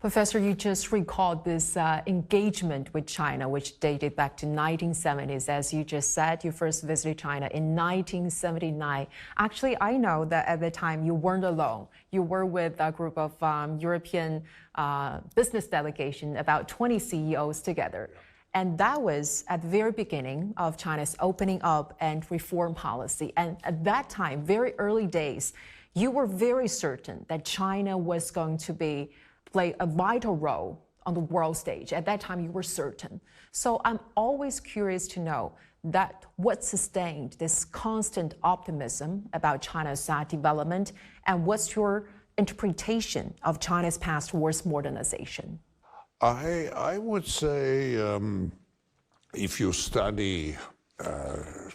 Professor, you just recalled this engagement with China, which dated back to 1970s. As you just said, you first visited China in 1979. Actually, I know that at the time you weren't alone. You were with a group of European business delegation, about 20 CEOs together. And that was at the very beginning of China's opening up and reform policy. And at that time, very early days, you were very certain that China was going to play a vital role on the world stage. At that time, you were certain. So I'm always curious to know that what sustained this constant optimism about China's development, and what's your interpretation of China's path towards modernization? I would say if you study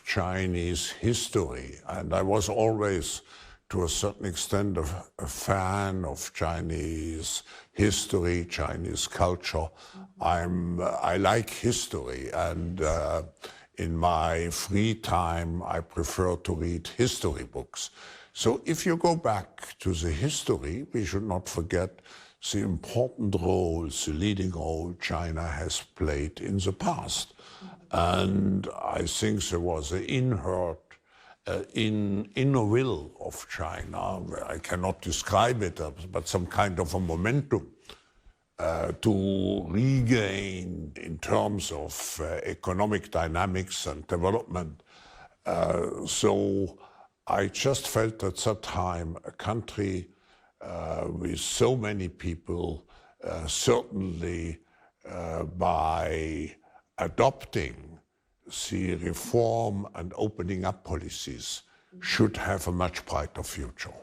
Chinese history, and I was always to a certain extent a fan of Chinese history, Chinese culture. I like history, and in my free time I prefer to read history books. So if you go back to the history, we should not forget the important roles, the leading role China has played in the past. And I think there was an inherent inner will of China, I cannot describe it, but some kind of a momentum to regain in terms of economic dynamics and development. So I just felt at that time a country with so many people, certainly by adopting the reform and opening up policies, should have a much brighter future.